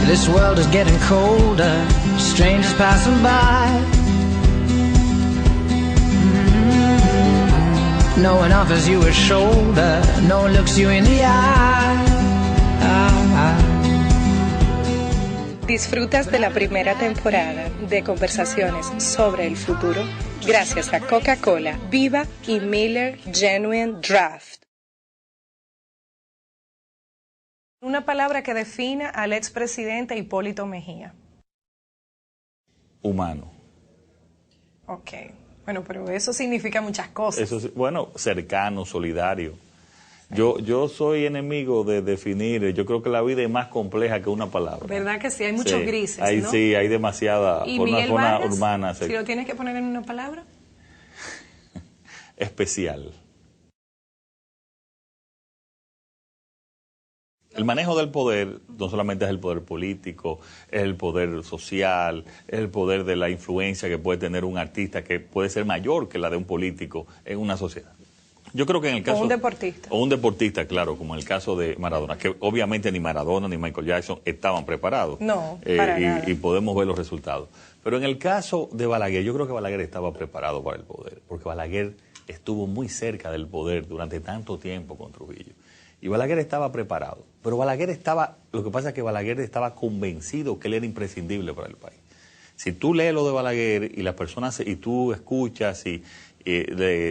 This world is getting colder, strangers passing by. No one offers you a shoulder, no one looks you in the eye. Disfrutas de la primera temporada de Conversaciones sobre el Futuro gracias a Coca-Cola, Viva y Miller Genuine Draft. Una palabra que defina al expresidente Hipólito Mejía. Humano. Ok. Bueno, pero eso significa muchas cosas. Eso, bueno, cercano, solidario. Yo soy enemigo de definir, yo creo que la vida es más compleja que una palabra. ¿Verdad que sí? Hay muchos grises, ahí, ¿no? Sí, hay demasiada, ¿Y por una Miguel zona Vargas, urbana. si lo tienes que poner en una palabra? Especial. El manejo del poder no solamente es el poder político, es el poder social, es el poder de la influencia que puede tener un artista que puede ser mayor que la de un político en una sociedad. Yo creo que en el caso... O un deportista. O un deportista, claro, como en el caso de Maradona, que obviamente ni Maradona ni Michael Jackson estaban preparados. No, para nada. Y podemos ver los resultados. Pero en el caso de Balaguer, yo creo que Balaguer estaba preparado para el poder, porque Balaguer estuvo muy cerca del poder durante tanto tiempo con Trujillo. Y Balaguer estaba preparado. Pero Balaguer estaba, lo que pasa es que Balaguer estaba convencido que él era imprescindible para el país. Si tú lees lo de Balaguer y las personas, y tú escuchas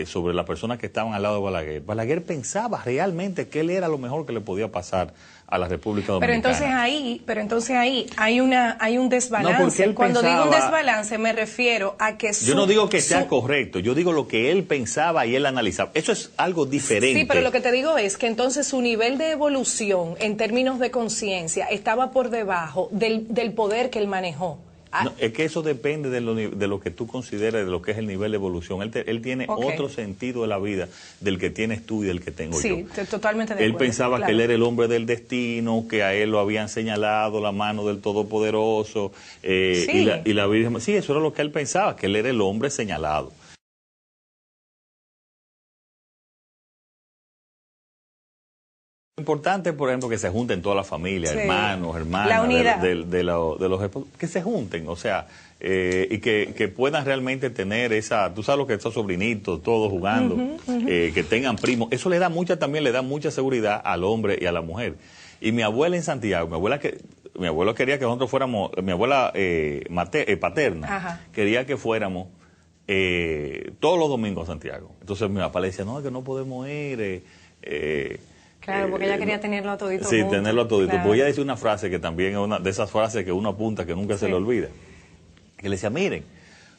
sobre las personas que estaban al lado de Balaguer, Balaguer pensaba realmente que él era lo mejor que le podía pasar a la República Dominicana. Pero entonces ahí hay un desbalance. No, cuando digo un desbalance me refiero a que yo no digo que sea correcto, yo digo lo que él pensaba y él analizaba. Eso es algo diferente. Sí, pero lo que te digo es que entonces su nivel de evolución en términos de conciencia estaba por debajo del poder que él manejó. No, es que eso depende de lo que tú consideres, de lo que es el nivel de evolución. Él tiene otro sentido de la vida del que tienes tú y del que tengo yo. Sí, totalmente de acuerdo. Él pensaba que él era el hombre del destino, que a él lo habían señalado la mano del Todopoderoso y la Virgen. Sí, eso era lo que él pensaba, que él era el hombre señalado. Importante, por ejemplo, que se junten toda la familia, hermanos, hermanas, la unidad de los esposos, que se junten, o sea, y que puedan realmente tener esa, tú sabes lo que esos sobrinitos, todos jugando, que tengan primos, eso también le da mucha seguridad al hombre y a la mujer. Y mi abuela en Santiago, mi abuela quería que nosotros fuéramos, mi abuela paterna, quería que fuéramos todos los domingos a Santiago. Entonces mi papá le decía, no, es que no podemos ir, claro, porque ella quería tenerlo a todito. Sí, tenerlo a todito. Claro. Voy a decir una frase que también es una de esas frases que uno apunta, que nunca se le olvida. Que le decía, miren,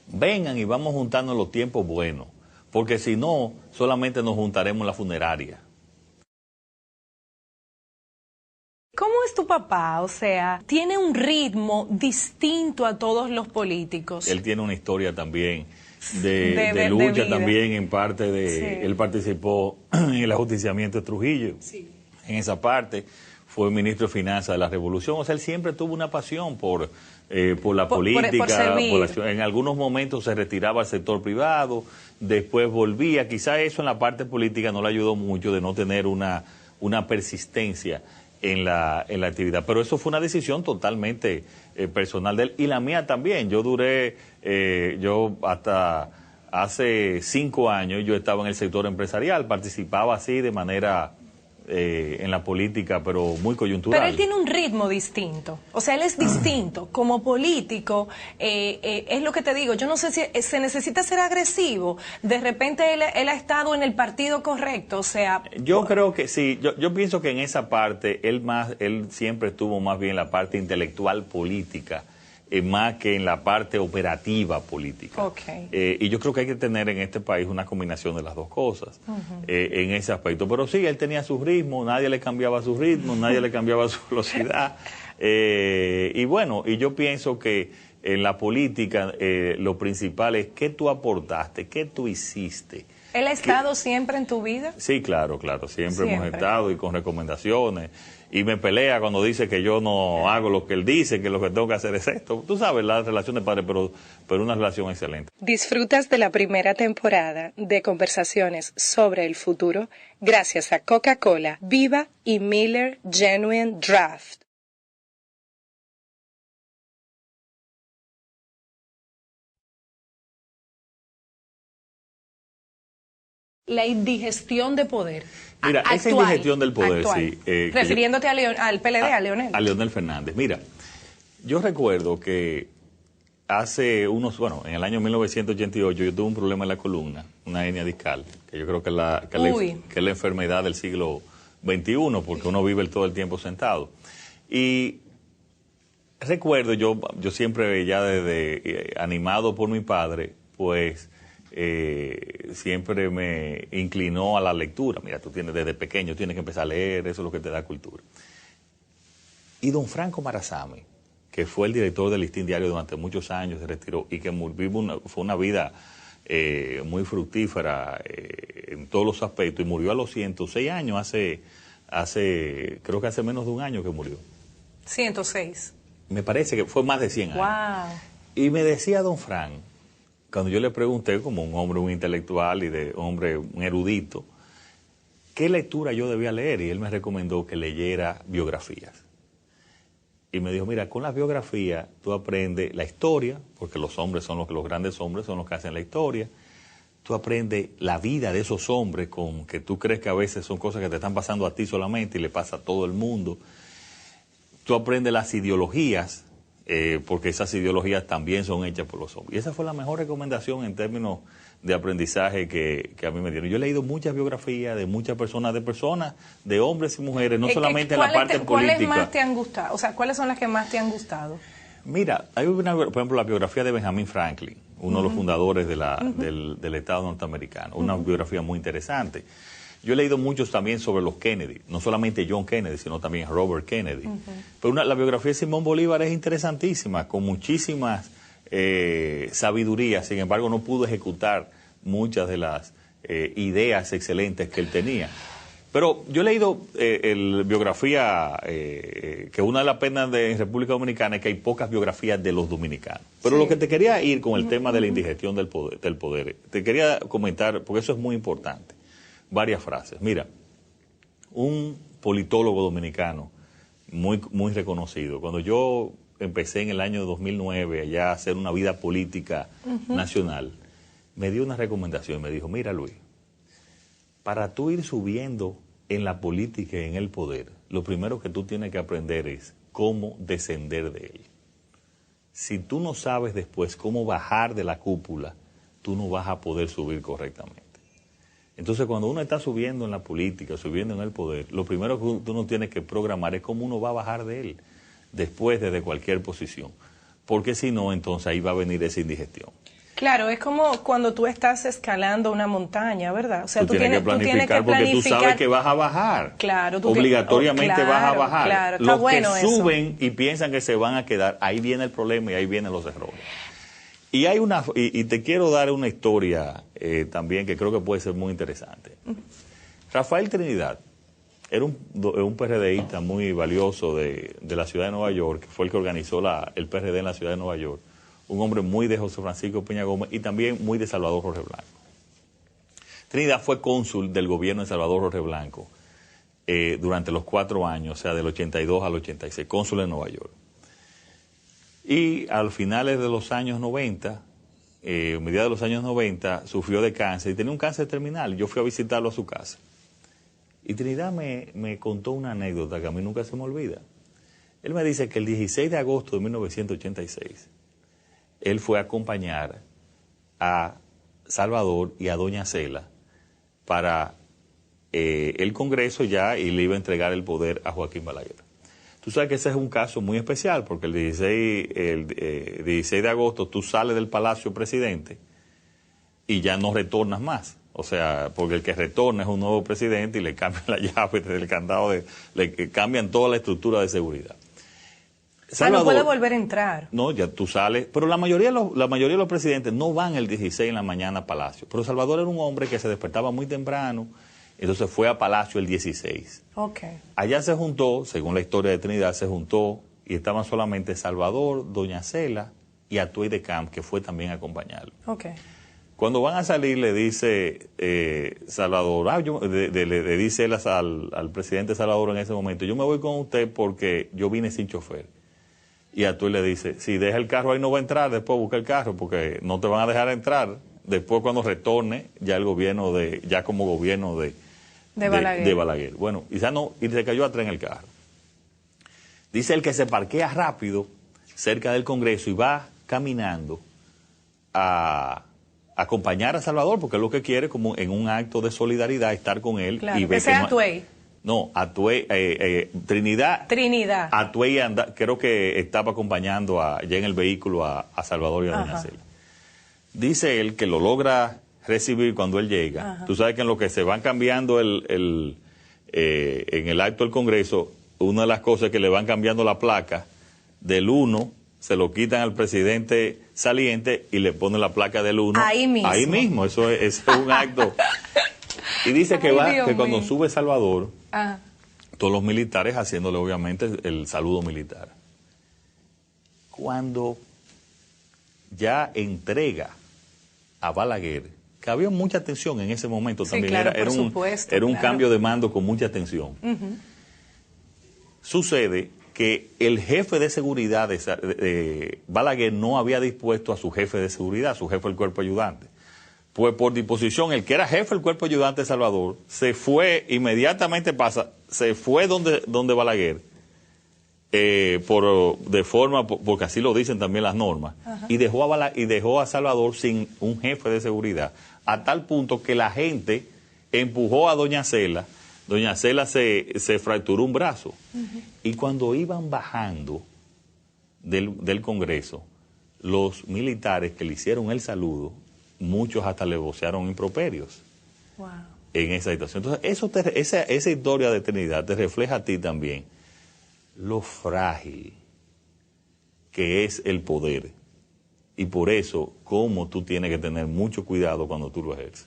vengan y vamos juntando los tiempos buenos, porque si no, solamente nos juntaremos en la funeraria. ¿Cómo es tu papá? O sea, ¿tiene un ritmo distinto a todos los políticos? Él tiene una historia también de lucha también, en parte él participó en el ajusticiamiento de Trujillo, en esa parte, fue ministro de Finanzas de la Revolución, o sea, él siempre tuvo una pasión por la política, en algunos momentos se retiraba al sector privado, después volvía, quizá eso en la parte política no le ayudó mucho de no tener una persistencia en la actividad, pero eso fue una decisión totalmente personal de él y la mía también. Yo hasta hace 5 años yo estaba en el sector empresarial, participaba así de manera en la política, pero muy coyuntural. Pero él tiene un ritmo distinto, o sea, él es distinto. Como político, es lo que te digo, yo no sé si se necesita ser agresivo, de repente él ha estado en el partido correcto, o sea... Yo creo que sí, yo pienso que en esa parte, él siempre estuvo más bien en la parte intelectual política, más que en la parte operativa política. Y yo creo que hay que tener en este país una combinación de las dos cosas en ese aspecto. Pero sí, él tenía su ritmo, nadie le cambiaba su ritmo, nadie le cambiaba su velocidad. Y bueno, y yo pienso que en la política lo principal es qué tú aportaste, qué tú hiciste. ¿Él ha estado siempre en tu vida? Sí, claro, siempre hemos estado y con recomendaciones. Y me pelea cuando dice que yo no hago lo que él dice, que lo que tengo que hacer es esto. Tú sabes, la relación de padre, pero una relación excelente. Disfrutas de la primera temporada de Conversaciones sobre el Futuro gracias a Coca-Cola, Viva y Miller Genuine Draft. La indigestión de poder. Mira, actual, esa indigestión del poder, actual. sí. Refiriéndote al PLD, a Leonel. A Leonel Fernández. Mira, yo recuerdo que hace en el año 1988 yo tuve un problema en la columna, una hernia discal, que yo creo que es la enfermedad del siglo XXI, porque uno vive todo el tiempo sentado. Y recuerdo, yo siempre ya desde animado por mi padre, pues siempre me inclinó a la lectura. Mira, tú desde pequeño tienes que empezar a leer, eso es lo que te da cultura. Y don Franco Marazame, que fue el director del Listín Diario durante muchos años, se retiró y que fue una vida muy fructífera en todos los aspectos, y murió a los 106 años, creo que hace menos de un año que murió. 106. Me parece que fue más de 100 años. Wow. Y me decía don Fran, cuando yo le pregunté, como un hombre, un intelectual y un erudito, qué lectura yo debía leer, y él me recomendó que leyera biografías. Y me dijo, mira, con las biografías tú aprendes la historia, porque los grandes hombres son los que hacen la historia. Tú aprendes la vida de esos hombres, con que tú crees que a veces son cosas que te están pasando a ti solamente y le pasa a todo el mundo. Tú aprendes las ideologías, porque esas ideologías también son hechas por los hombres. Y esa fue la mejor recomendación en términos de aprendizaje que a mí me dieron. Yo he leído muchas biografías de muchas personas, de hombres y mujeres, no solamente en la parte política. ¿Cuáles más te han gustado? O sea, ¿cuáles son las que más te han gustado? Mira, hay por ejemplo, la biografía de Benjamin Franklin, uno de los fundadores del Estado norteamericano, una biografía muy interesante. Yo he leído muchos también sobre los Kennedy, no solamente John Kennedy, sino también Robert Kennedy. Pero la biografía de Simón Bolívar es interesantísima, con muchísimas sabiduría. Sin embargo, no pudo ejecutar muchas de las ideas excelentes que él tenía. Pero yo he leído biografía, que una de las penas en República Dominicana es que hay pocas biografías de los dominicanos. Pero sí, lo que te quería ir con el tema de la indigestión del poder, te quería comentar, porque eso es muy importante, varias frases. Mira, un politólogo dominicano muy, muy reconocido, cuando yo empecé en el año 2009 allá a hacer una vida política nacional, me dio una recomendación, me dijo, mira Luis, para tú ir subiendo en la política y en el poder, lo primero que tú tienes que aprender es cómo descender de él. Si tú no sabes después cómo bajar de la cúpula, tú no vas a poder subir correctamente. Entonces, cuando uno está subiendo en la política, subiendo en el poder, lo primero que uno tiene que programar es cómo uno va a bajar de él, después desde cualquier posición. Porque si no, entonces ahí va a venir esa indigestión. Claro, es como cuando tú estás escalando una montaña, ¿verdad? O sea, tú tienes que planificar porque tú sabes que vas a bajar. Claro, obligatoriamente vas a bajar. Claro, los bueno que suben y piensan que se van a quedar, ahí viene el problema y ahí vienen los errores. Y hay y te quiero dar una historia también que creo que puede ser muy interesante. Rafael Trinidad era un PRDista muy valioso de la ciudad de Nueva York, que fue el que organizó el PRD en la ciudad de Nueva York. Un hombre muy de José Francisco Peña Gómez y también muy de Salvador Jorge Blanco. Trinidad fue cónsul del gobierno de Salvador Jorge Blanco durante los 4 años, o sea, del 82 al 86, cónsul en Nueva York. Y al finales de los años 90, mediados de los años 90, sufrió de cáncer y tenía un cáncer terminal. Yo fui a visitarlo a su casa. Y Trinidad me contó una anécdota que a mí nunca se me olvida. Él me dice que el 16 de agosto de 1986, él fue a acompañar a Salvador y a Doña Cela para el Congreso ya, y le iba a entregar el poder a Joaquín Balaguer. Tú sabes que ese es un caso muy especial, porque el 16 de agosto tú sales del Palacio Presidente y ya no retornas más. O sea, porque el que retorna es un nuevo presidente y le cambian la llave del candado, le cambian toda la estructura de seguridad. Salvador, no puede volver a entrar. No, ya tú sales. Pero la mayoría de los presidentes no van el 16 en la mañana a Palacio. Pero Salvador era un hombre que se despertaba muy temprano, entonces fue a Palacio el 16. Okay. Allá se juntó, según la historia de Trinidad, se juntó y estaban solamente Salvador, Doña Cela y Atuey de Camp, que fue también a acompañarlo. Okay. Cuando van a salir le dice Salvador, le dice él al presidente Salvador en ese momento, yo me voy con usted porque yo vine sin chofer. Y Atuey le dice, si deja el carro ahí no va a entrar, después busca el carro porque no te van a dejar entrar. después cuando retorne ya el gobierno ya como gobierno de Balaguer. Bueno, y se cayó atrás en el carro. Dice él que se parquea rápido cerca del Congreso y va caminando a acompañar a Salvador, porque es lo que quiere, como en un acto de solidaridad, estar con él. Claro, y ve que sea Atuey. No, Atuey, Trinidad. Atuey creo que estaba acompañando ya en el vehículo a Salvador y a Doña Celia. Dice él que lo logra recibir cuando él llega. Ajá. Tú sabes que en lo que se van cambiando en el acto del Congreso, una de las cosas es que le van cambiando la placa del 1, se lo quitan al presidente saliente y le ponen la placa del 1. Ahí mismo. Eso es un acto. Y dice que cuando sube Salvador, todos los militares haciéndole obviamente el saludo militar. Cuando ya entrega a Balaguer, que había mucha tensión en ese momento también, claro, era un cambio de mando con mucha tensión. Sucede que el jefe de seguridad de Balaguer no había dispuesto a su jefe de seguridad, a su jefe del cuerpo ayudante. Pues por disposición, el que era jefe del cuerpo ayudante de Salvador, se fue inmediatamente, se fue donde Balaguer, porque así lo dicen también las normas, y dejó a Salvador sin un jefe de seguridad, a tal punto que la gente empujó a Doña Cela. Doña Cela se fracturó un brazo. Y cuando iban bajando del Congreso, los militares que le hicieron el saludo, muchos hasta le vocearon improperios. Wow. En esa situación. Entonces, esa historia de Trinidad te refleja a ti también lo frágil que es el poder. Y por eso, cómo tú tienes que tener mucho cuidado cuando tú lo ejerces.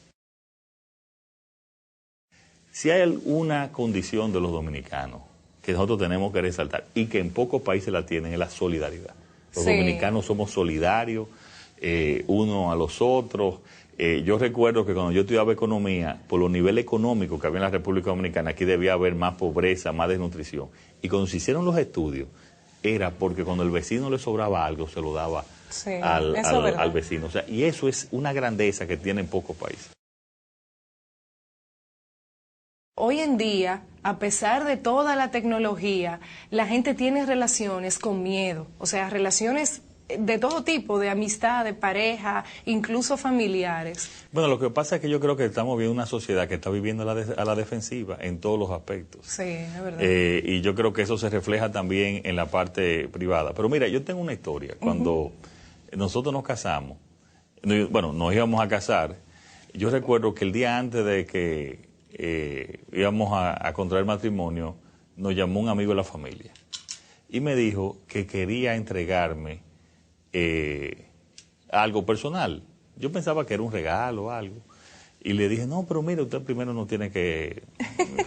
Si hay alguna condición de los dominicanos que nosotros tenemos que resaltar y que en pocos países la tienen, es la solidaridad. Los dominicanos somos solidarios unos a los otros. Yo recuerdo que cuando yo estudiaba economía, por los niveles económicos que había en la República Dominicana, aquí debía haber más pobreza, más desnutrición. Y cuando se hicieron los estudios, era porque cuando el vecino le sobraba algo, se lo daba al vecino. O sea, y eso es una grandeza que tienen pocos países. Hoy en día, a pesar de toda la tecnología, la gente tiene relaciones con miedo, o sea, relaciones de todo tipo, de amistad, de pareja, incluso familiares. Bueno, lo que pasa es que yo creo que estamos viendo una sociedad que está viviendo a la defensiva en todos los aspectos. Sí, es verdad. Y yo creo que eso se refleja también en la parte privada. Pero mira, yo tengo una historia. Cuando nosotros nos casamos, nos íbamos a casar, yo recuerdo que el día antes de que íbamos a contraer matrimonio, nos llamó un amigo de la familia y me dijo que quería entregarme algo personal. Yo pensaba que era un regalo o algo y le dije, no, pero mire, usted primero no tiene que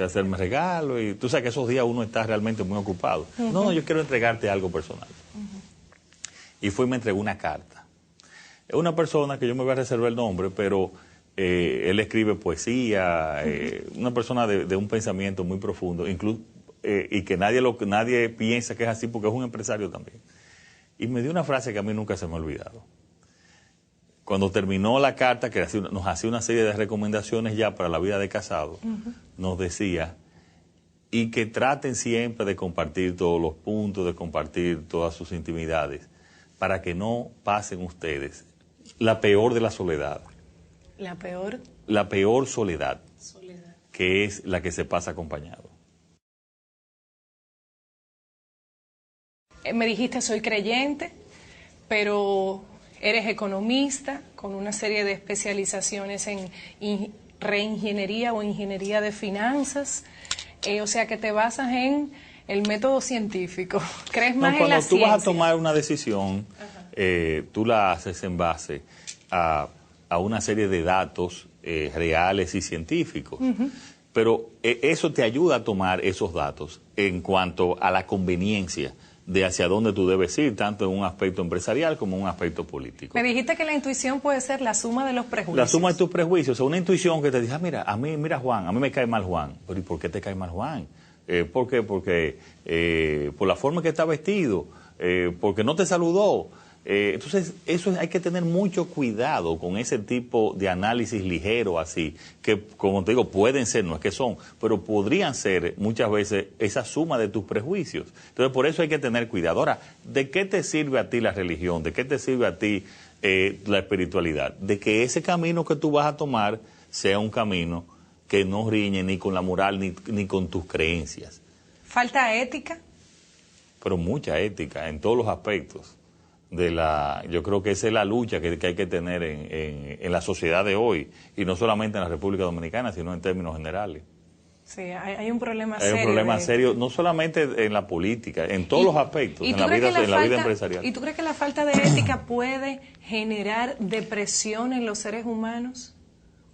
hacerme regalo, y tú sabes que esos días uno está realmente muy ocupado. No, yo quiero entregarte algo personal. Y fue y me entregó una carta. Es una persona que yo me voy a reservar el nombre, pero él escribe poesía, una persona de un pensamiento muy profundo, incluso y que nadie piensa que es así porque es un empresario también. Y me dio una frase que a mí nunca se me ha olvidado. Cuando terminó la carta, que nos hacía una serie de recomendaciones ya para la vida de casado, nos decía, y que traten siempre de compartir todos los puntos, de compartir todas sus intimidades, para que no pasen ustedes la peor de la soledad. ¿La peor? La peor soledad, que es la que se pasa acompañado. Me dijiste, soy creyente, pero eres economista, con una serie de especializaciones en reingeniería o ingeniería de finanzas, o sea que te basas en el método científico. ¿Crees más en la ciencia? Cuando tú vas a tomar una decisión, tú la haces en base a una serie de datos reales y científicos. Pero eso te ayuda a tomar esos datos en cuanto a la conveniencia de hacia dónde tú debes ir, tanto en un aspecto empresarial como en un aspecto político. Me dijiste que la intuición puede ser la suma de los prejuicios. La suma de tus prejuicios. O sea, una intuición que te dice, mira Juan, a mí me cae mal Juan. Pero ¿y por qué te cae mal Juan? ¿Por qué? Porque por la forma que está vestido, porque no te saludó. Entonces, eso hay que tener mucho cuidado con ese tipo de análisis ligero así, que como te digo, pueden ser, no es que son, pero podrían ser muchas veces esa suma de tus prejuicios. Entonces, por eso hay que tener cuidado. Ahora, ¿de qué te sirve a ti la religión? ¿De qué te sirve a ti la espiritualidad? De que ese camino que tú vas a tomar sea un camino que no riñe ni con la moral ni con tus creencias. ¿Falta ética? Pero mucha ética en todos los aspectos. Yo creo que esa es la lucha que hay que tener en la sociedad de hoy, y no solamente en la República Dominicana, sino en términos generales. Sí, hay un problema serio. Hay un problema serio, no solamente en la política, en todos los aspectos, en la vida empresarial. ¿Y tú crees que la falta de ética puede generar depresión en los seres humanos?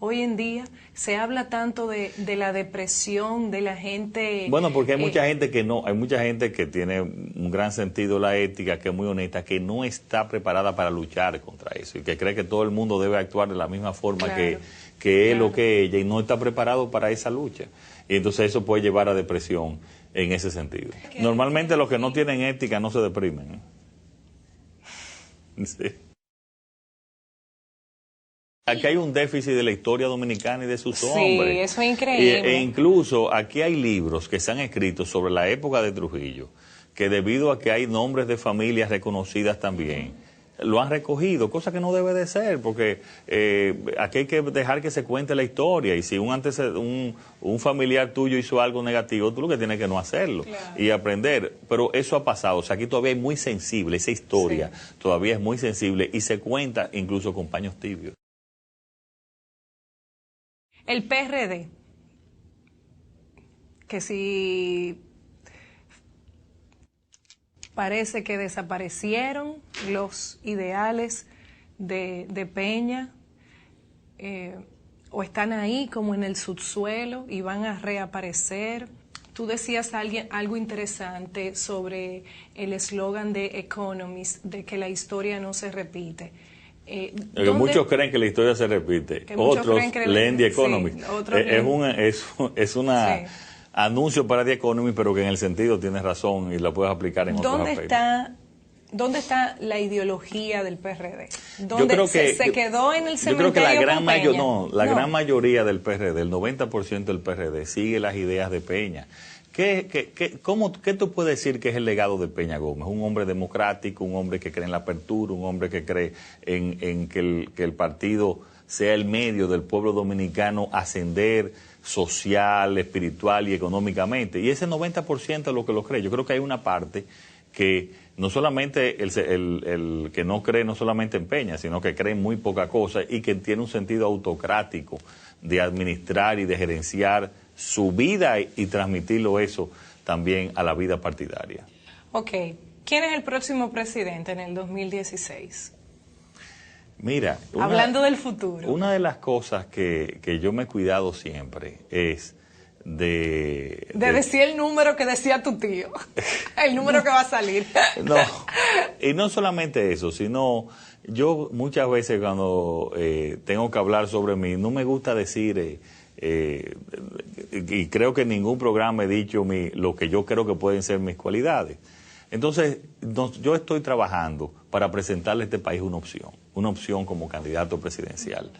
Hoy en día se habla tanto de la depresión de la gente. Bueno, porque hay mucha gente hay mucha gente que tiene un gran sentido de la ética, que es muy honesta, que no está preparada para luchar contra eso y que cree que todo el mundo debe actuar de la misma forma, claro, que él o que ella, y no está preparado para esa lucha. Y entonces eso puede llevar a depresión en ese sentido. Normalmente los que no tienen ética no se deprimen. Sí. Aquí hay un déficit de la historia dominicana y de sus hombres. Sí, eso es increíble. E incluso aquí hay libros que se han escrito sobre la época de Trujillo, que debido a que hay nombres de familias reconocidas también, lo han recogido, cosa que no debe de ser, porque aquí hay que dejar que se cuente la historia, y si un familiar tuyo hizo algo negativo, tú lo que tienes que no hacerlo, claro, y aprender. Pero eso ha pasado, o sea, aquí todavía es muy sensible, esa historia todavía es muy sensible y se cuenta incluso con paños tibios. El PRD, que si parece que desaparecieron los ideales de Peña, o están ahí como en el subsuelo y van a reaparecer. Tú decías algo interesante sobre el eslogan de Economist, de que la historia no se repite. Muchos creen que la historia se repite, otros leen The Economist. Sí, es una anuncio para The Economist, pero que en el sentido tienes razón y la puedes aplicar en otros aspectos. ¿Dónde está la ideología del PRD? ¿Dónde se quedó en el cementerio? Yo creo que la gran mayoría del PRD, el 90% del PRD, sigue las ideas de Peña. ¿Qué tú puedes decir que es el legado de Peña Gómez? Un hombre democrático, un hombre que cree en la apertura, un hombre que cree en que el partido sea el medio del pueblo dominicano ascender social, espiritual y económicamente. Y ese 90% es lo que lo cree. Yo creo que hay una parte que no solamente el que no cree no solamente en Peña, sino que cree en muy poca cosa y que tiene un sentido autocrático de administrar y de gerenciar su vida y transmitirlo eso también a la vida partidaria. Ok. ¿Quién es el próximo presidente en el 2016? Mira, hablando del futuro. Una de las cosas que yo me he cuidado siempre es de decir el número que decía tu tío, el número que va a salir. No, y no solamente eso, sino yo muchas veces cuando tengo que hablar sobre mí, no me gusta decir, y creo que en ningún programa he dicho lo que yo creo que pueden ser mis cualidades. Entonces, yo estoy trabajando para presentarle a este país una opción como candidato presidencial.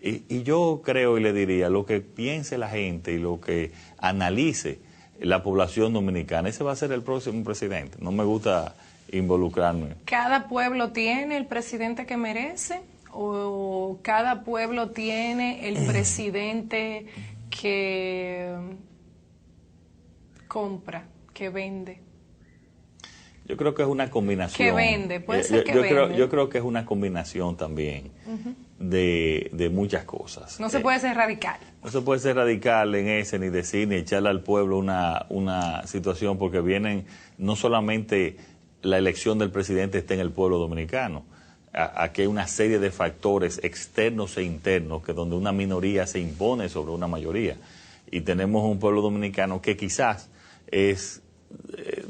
Y yo creo y le diría, lo que piense la gente y lo que analice la población dominicana, ese va a ser el próximo presidente. No me gusta involucrarme. ¿Cada pueblo tiene el presidente que merece? ¿O cada pueblo tiene el presidente que compra, que vende? Yo creo que es una combinación. Que vende, puede ser que vende. Yo creo que es una combinación también de muchas cosas. No se puede ser radical. No se puede ser radical en ese, ni decir, ni echarle al pueblo una situación, porque vienen, no solamente la elección del presidente está en el pueblo dominicano. Aquí hay una serie de factores externos e internos que donde una minoría se impone sobre una mayoría. Y tenemos un pueblo dominicano que quizás es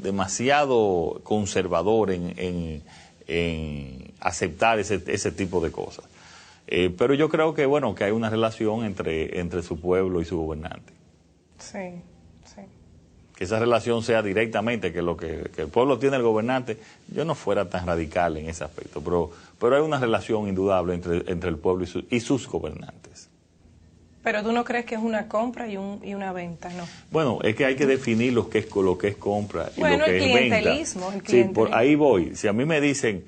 demasiado conservador en aceptar ese tipo de cosas. Pero yo creo que que hay una relación entre su pueblo y su gobernante. Sí, sí. que esa relación sea directamente, que el pueblo tiene el gobernante, yo no fuera tan radical en ese aspecto, pero hay una relación indudable entre el pueblo y sus gobernantes. Pero tú no crees que es una compra y una venta, ¿no? Bueno, es que hay que definir lo que es compra y bueno, lo que es venta. Sí, por ahí voy. Si a mí me dicen,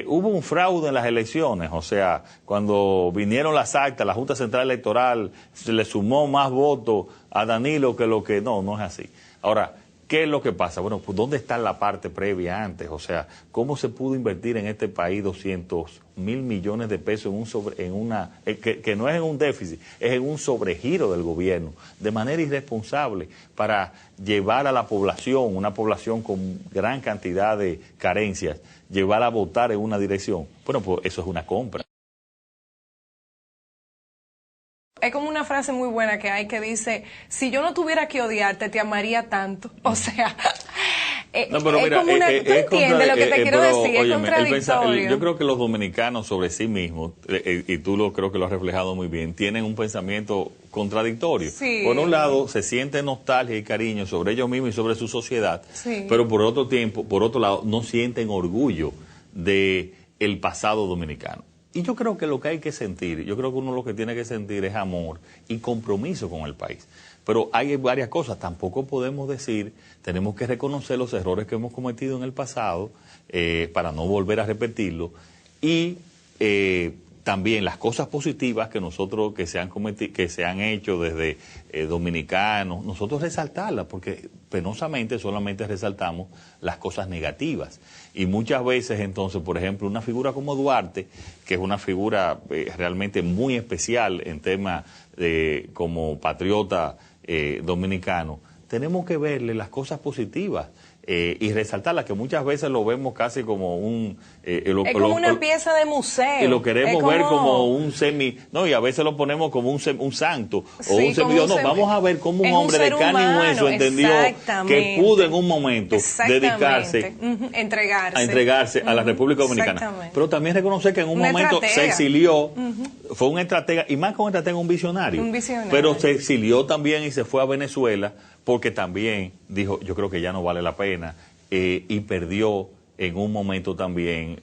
hubo un fraude en las elecciones, o sea, cuando vinieron las actas, la Junta Central Electoral se le sumó más votos a Danilo que lo que... No es así. Ahora, ¿qué es lo que pasa? Bueno, pues ¿dónde está la parte previa antes? O sea, ¿cómo se pudo invertir en este país 200.000 millones de pesos que no es en un déficit, es en un sobregiro del gobierno, de manera irresponsable, para llevar a la población, una población con gran cantidad de carencias, llevar a votar en una dirección? Bueno, pues eso es una compra. Es como una frase muy buena que hay que dice, si yo no tuviera que odiarte, te amaría tanto. O sea, no, pero mira, como una, ¿tú entiendes lo que te quiero decir? Es contradictorio. Yo creo que los dominicanos sobre sí mismos, y tú creo que lo has reflejado muy bien, tienen un pensamiento contradictorio. Sí. Por un lado, se siente nostalgia y cariño sobre ellos mismos y sobre su sociedad, sí, pero por otro lado, no sienten orgullo de el pasado dominicano. Y yo creo que lo que hay que sentir, yo creo que uno lo que tiene que sentir es amor y compromiso con el país. Pero hay varias cosas, tampoco podemos decir, tenemos que reconocer los errores que hemos cometido en el pasado para no volver a repetirlo, y también las cosas positivas que se han hecho desde dominicanos, nosotros resaltarlas, porque penosamente solamente resaltamos las cosas negativas. Y muchas veces entonces, por ejemplo, una figura como Duarte, que es una figura realmente muy especial en temas como patriota dominicano, tenemos que verle las cosas positivas y resaltarlas, que muchas veces lo vemos casi como es como una pieza de museo. Y lo queremos ver como un no, y a veces lo ponemos como un santo, sí, o un semidios. No, vamos a ver cómo un hombre de carne y hueso entendió que pudo en un momento dedicarse a entregarse a la República Dominicana. Pero también reconocer que en un momento se exilió, fue un estratega, y más que un estratega, un visionario. Pero se exilió también y se fue a Venezuela, porque también dijo, yo creo que ya no vale la pena, y perdió en un momento también,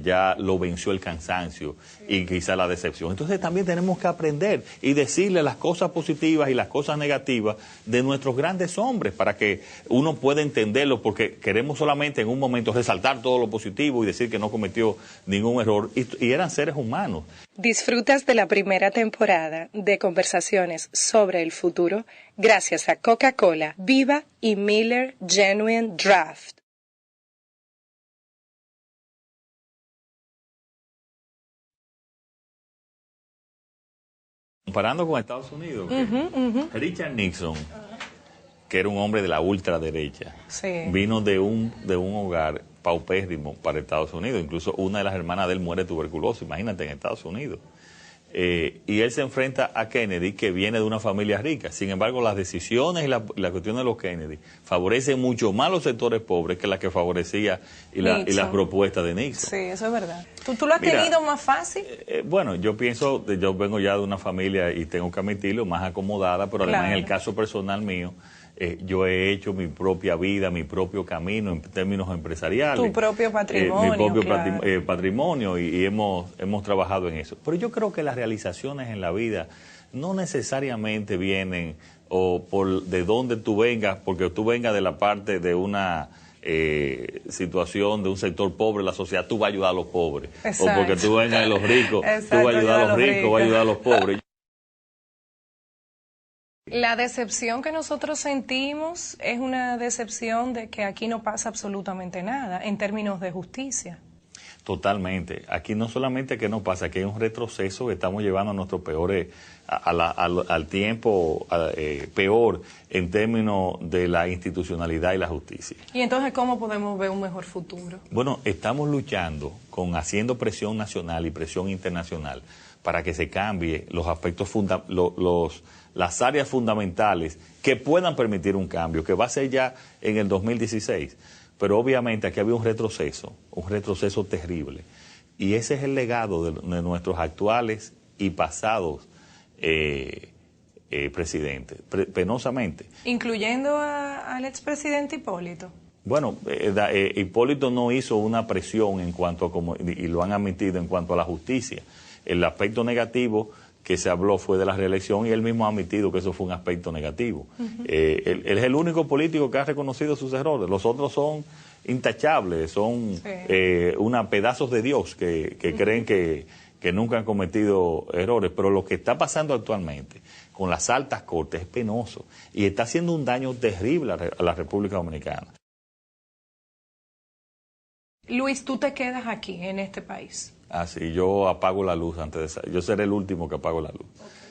ya lo venció el cansancio y quizá la decepción. Entonces también tenemos que aprender y decirle las cosas positivas y las cosas negativas de nuestros grandes hombres para que uno pueda entenderlo, porque queremos solamente en un momento resaltar todo lo positivo y decir que no cometió ningún error, y eran seres humanos. Disfrutas de la primera temporada de Conversaciones sobre el Futuro gracias a Coca-Cola, Viva y Miller Genuine Draft. Comparando con Estados Unidos, Richard Nixon, que era un hombre de la ultraderecha, sí, vino de un hogar paupérrimo para Estados Unidos. Incluso una de las hermanas de él muere de tuberculosis, imagínate, en Estados Unidos. Y él se enfrenta a Kennedy, que viene de una familia rica. Sin embargo, las decisiones y la cuestión de los Kennedy favorecen mucho más a los sectores pobres que las que favorecía y las propuestas de Nixon. Sí, eso es verdad. ¿Tú lo has tenido más fácil? Bueno, yo pienso, yo vengo ya de una familia, y tengo que admitirlo, más acomodada, pero además en el caso personal mío, yo he hecho mi propia vida, mi propio camino en términos empresariales. Tu propio patrimonio. Mi propio patrimonio, y hemos trabajado en eso. Pero yo creo que las realizaciones en la vida no necesariamente vienen de dónde tú vengas, porque tú vengas de la parte de una situación de un sector pobre de la sociedad, tú vas a ayudar a los pobres. Exacto. O porque tú vengas de los ricos, tú vas a ayudar a los ricos, vas a ayudar a los pobres. La decepción que nosotros sentimos es una decepción de que aquí no pasa absolutamente nada en términos de justicia. Totalmente. Aquí no solamente que no pasa, que hay un retroceso que estamos llevando a nuestros peores, al tiempo peor en términos de la institucionalidad y la justicia. ¿Y entonces cómo podemos ver un mejor futuro? Bueno, estamos luchando haciendo presión nacional y presión internacional para que se cambie los aspectos las áreas fundamentales que puedan permitir un cambio, que va a ser ya en el 2016. Pero obviamente aquí había un retroceso terrible. Y ese es el legado de nuestros actuales y pasados presidente, penosamente. Incluyendo al expresidente Hipólito. Bueno, Hipólito no hizo una presión en cuanto a y lo han admitido en cuanto a la justicia. El aspecto negativo que se habló fue de la reelección y él mismo ha admitido que eso fue un aspecto negativo. Él es el único político que ha reconocido sus errores. Los otros son intachables, son pedazos de Dios que creen que nunca han cometido errores. Pero lo que está pasando actualmente con las altas cortes es penoso y está haciendo un daño terrible a la República Dominicana. Luis, tú te quedas aquí, en este país. Ah, sí, yo apago la luz antes de salir. Yo seré el último que apago la luz.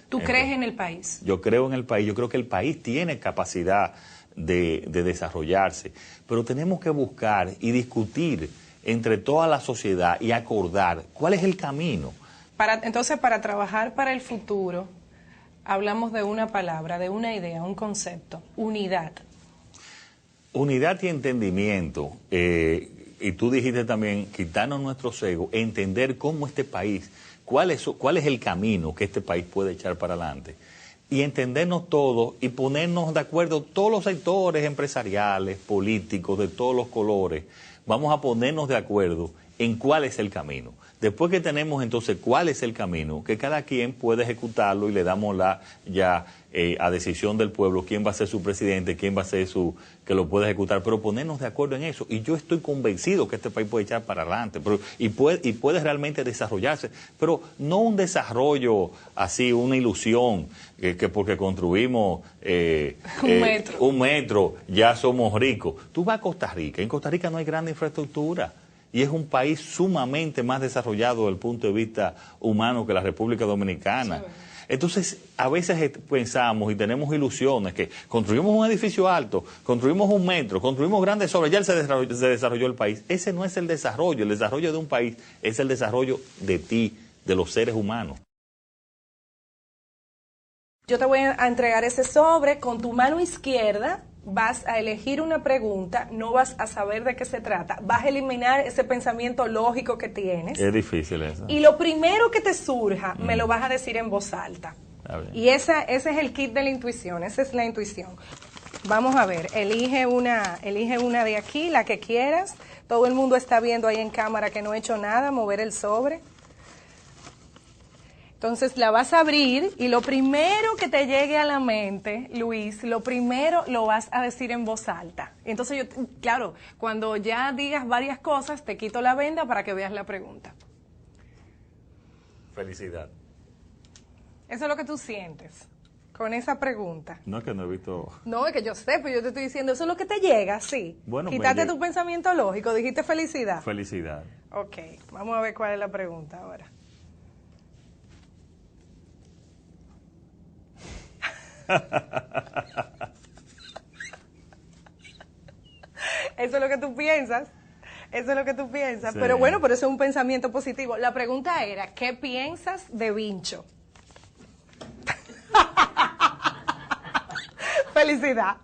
¿Tú crees en el país? Yo creo en el país. Yo creo que el país tiene capacidad de desarrollarse. Pero tenemos que buscar y discutir entre toda la sociedad y acordar cuál es el camino. Entonces, para trabajar para el futuro, hablamos de una palabra, de una idea, un concepto: unidad. Unidad y entendimiento. Y tú dijiste también, quitarnos nuestros egos, entender cómo este país, cuál es el camino que este país puede echar para adelante. Y entendernos todos y ponernos de acuerdo todos los sectores empresariales, políticos, de todos los colores. Vamos a ponernos de acuerdo en cuál es el camino. Después que tenemos entonces cuál es el camino, que cada quien puede ejecutarlo y le damos a decisión del pueblo quién va a ser su presidente, quién va a ser que lo puede ejecutar, pero ponernos de acuerdo en eso. Y yo estoy convencido que este país puede echar para adelante y puede realmente desarrollarse, pero no un desarrollo así, una ilusión, que porque construimos un metro ya somos ricos. Tú vas a Costa Rica, en Costa Rica no hay gran infraestructura. Y es un país sumamente más desarrollado desde el punto de vista humano que la República Dominicana. Sí. Entonces, a veces pensamos y tenemos ilusiones que construimos un edificio alto, construimos un metro, construimos grandes obras, ya se desarrolló el país. Ese no es el desarrollo de un país es el desarrollo de ti, de los seres humanos. Yo te voy a entregar ese sobre. Con tu mano izquierda vas a elegir una pregunta, no vas a saber de qué se trata, vas a eliminar ese pensamiento lógico que tienes. Es difícil eso. Y lo primero que te surja, me lo vas a decir en voz alta. Y ese es el kit de la intuición, esa es la intuición. Vamos a ver, elige una de aquí, la que quieras. Todo el mundo está viendo ahí en cámara que no he hecho nada, mover el sobre. Entonces la vas a abrir y lo primero que te llegue a la mente, Luis, lo primero lo vas a decir en voz alta. Entonces claro, cuando ya digas varias cosas, te quito la venda para que veas la pregunta. Felicidad. Eso es lo que tú sientes con esa pregunta. No, es que no he visto... No, es que yo sé, pero yo te estoy diciendo, eso es lo que te llega, sí. Bueno, quítate tu pensamiento lógico, dijiste felicidad. Felicidad. Ok, vamos a ver cuál es la pregunta ahora. Eso es lo que tú piensas. Eso es lo que tú piensas. Sí. Pero bueno, pero eso es un pensamiento positivo. La pregunta era, ¿qué piensas de Vincho? Felicidad.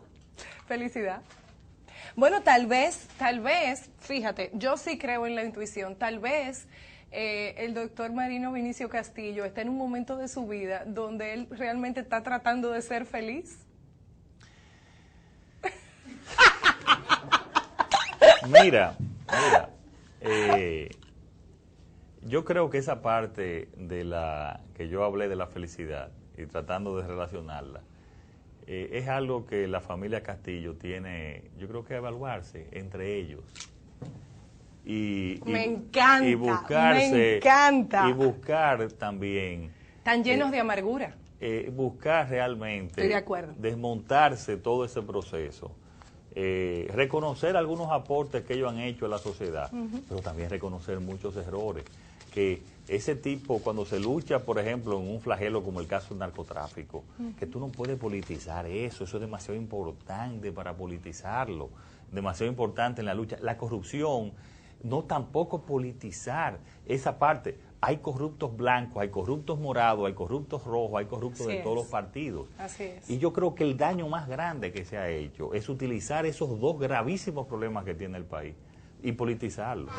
Felicidad. Bueno, tal vez, fíjate, yo sí creo en la intuición. Tal vez el doctor Marino Vinicio Castillo está en un momento de su vida donde él realmente está tratando de ser feliz. Mira, yo creo que esa parte de la que yo hablé de la felicidad y tratando de relacionarla, es algo que la familia Castillo tiene, yo creo que evaluarse entre ellos. Me encanta, y buscarse, me encanta. Y buscar también. Están llenos de amargura. Buscar realmente. Estoy de acuerdo. Desmontarse todo ese proceso. Reconocer algunos aportes que ellos han hecho a la sociedad, pero también reconocer muchos errores. Que ese tipo, cuando se lucha, por ejemplo, en un flagelo como el caso del narcotráfico, que tú no puedes politizar eso es demasiado importante para politizarlo, demasiado importante en la lucha. La corrupción, no tampoco politizar esa parte. Hay corruptos blancos, hay corruptos morados, hay corruptos rojos, hay corruptos de todos los partidos. Así es. Y yo creo que el daño más grande que se ha hecho es utilizar esos dos gravísimos problemas que tiene el país y politizarlos.